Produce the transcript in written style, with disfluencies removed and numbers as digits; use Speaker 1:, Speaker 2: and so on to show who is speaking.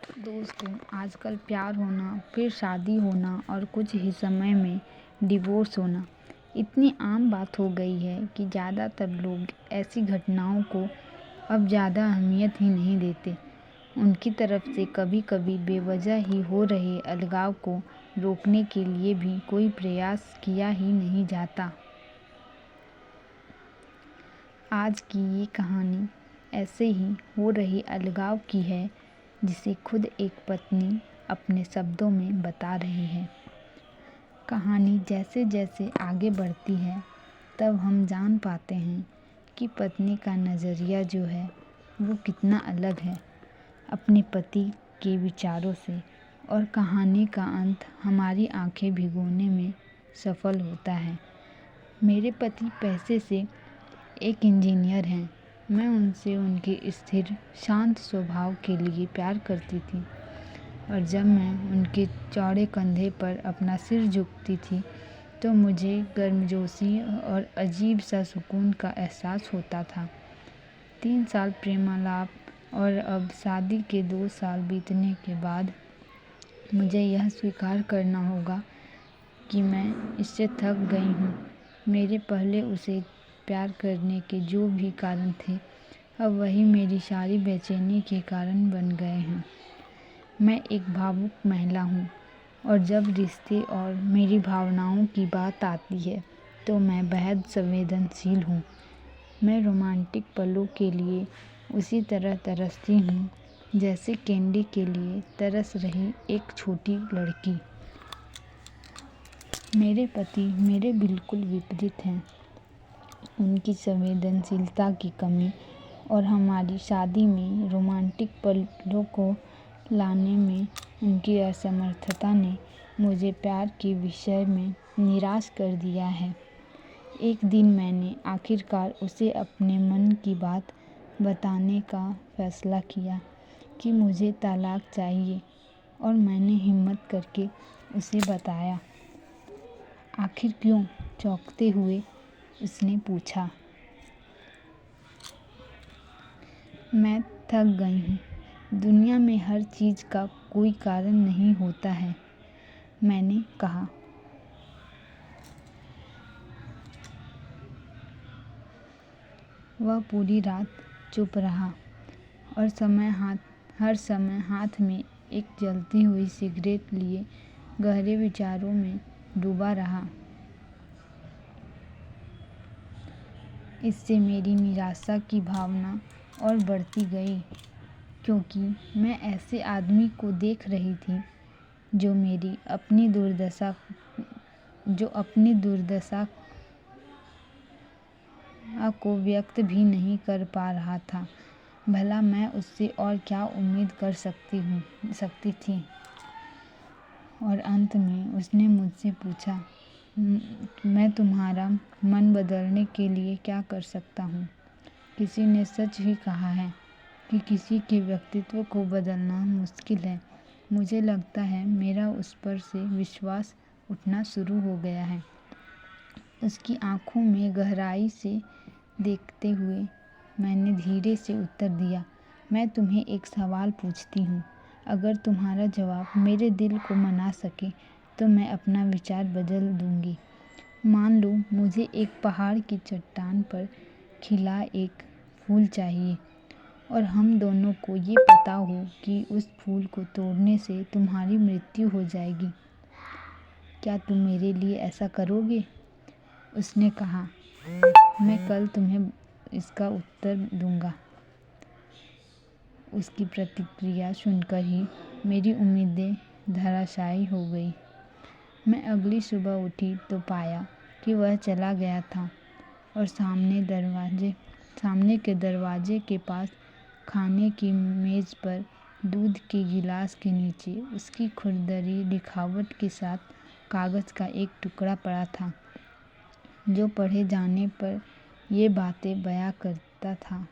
Speaker 1: दोस्तों, आजकल प्यार होना, फिर शादी होना और कुछ ही समय में डिवोर्स होना इतनी आम बात हो गई है कि ज़्यादातर लोग ऐसी घटनाओं को अब ज़्यादा अहमियत ही नहीं देते। उनकी तरफ से कभी-कभी बेवजह ही हो रहे अलगाव को रोकने के लिए भी कोई प्रयास किया ही नहीं जाता। आज की ये कहानी ऐसे ही हो रही अलगाव की है, जिसे खुद एक पत्नी अपने शब्दों में बता रही है। कहानी जैसे जैसे आगे बढ़ती है, तब हम जान पाते हैं कि पत्नी का नज़रिया जो है वो कितना अलग है अपने पति के विचारों से, और कहानी का अंत हमारी आंखें भिगोने में सफल होता है। मेरे पति पैसे से एक इंजीनियर हैं। मैं उनसे उनके स्थिर शांत स्वभाव के लिए प्यार करती थी, और जब मैं उनके चौड़े कंधे पर अपना सिर झुकती थी तो मुझे गर्मजोशी और अजीब सा सुकून का एहसास होता था। 3 साल प्रेमालाप और अब शादी के 2 साल बीतने के बाद मुझे यह स्वीकार करना होगा कि मैं इससे थक गई हूँ। मेरे पहले उसे प्यार करने के जो भी कारण थे, अब वही मेरी सारी बेचैनी के कारण बन गए हैं। मैं एक भावुक महिला हूँ, और जब रिश्ते और मेरी भावनाओं की बात आती है तो मैं बेहद संवेदनशील हूँ। मैं रोमांटिक पलों के लिए उसी तरह तरसती हूँ जैसे कैंडी के लिए तरस रही एक छोटी लड़की। मेरे पति मेरे बिल्कुल विपरीत हैं। उनकी संवेदनशीलता की कमी और हमारी शादी में रोमांटिक पलों को लाने में उनकी असमर्थता ने मुझे प्यार के विषय में निराश कर दिया है। एक दिन मैंने आखिरकार उसे अपने मन की बात बताने का फैसला किया कि मुझे तलाक चाहिए, और मैंने हिम्मत करके उसे बताया। आखिर क्यों? चौंकते हुए उसने पूछा। मैं थक गई हूँ। दुनिया में हर चीज़ का कोई कारण नहीं होता है, मैंने कहा। वह पूरी रात चुप रहा और हर समय हाथ में एक जलती हुई सिगरेट लिए गहरे विचारों में डूबा रहा। इससे मेरी निराशा की भावना और बढ़ती गई, क्योंकि मैं ऐसे आदमी को देख रही थी जो अपनी दुर्दशा को व्यक्त भी नहीं कर पा रहा था। भला मैं उससे और क्या उम्मीद कर सकती थी। और अंत में उसने मुझसे पूछा, मैं तुम्हारा मन बदलने के लिए क्या कर सकता हूँ? किसी ने सच ही कहा है कि किसी के व्यक्तित्व को बदलना मुश्किल है। मुझे लगता है मेरा उस पर से विश्वास उठना शुरू हो गया है। उसकी आंखों में गहराई से देखते हुए मैंने धीरे से उत्तर दिया, मैं तुम्हें एक सवाल पूछती हूँ। अगर तुम्हारा जवाब मेरे दिल को मना सके तो मैं अपना विचार बदल दूंगी। मान लो मुझे एक पहाड़ की चट्टान पर खिला एक फूल चाहिए, और हम दोनों को ये पता हो कि उस फूल को तोड़ने से तुम्हारी मृत्यु हो जाएगी। क्या तुम मेरे लिए ऐसा करोगे? उसने कहा, मैं कल तुम्हें इसका उत्तर दूंगा। उसकी प्रतिक्रिया सुनकर ही मेरी उम्मीदें धराशायी हो गई। मैं अगली सुबह उठी तो पाया कि वह चला गया था, और सामने के दरवाजे के पास खाने की मेज़ पर दूध के गिलास के नीचे उसकी खुरदरी लिखावट के साथ कागज़ का एक टुकड़ा पड़ा था, जो पढ़े जाने पर ये बातें बयां करता था।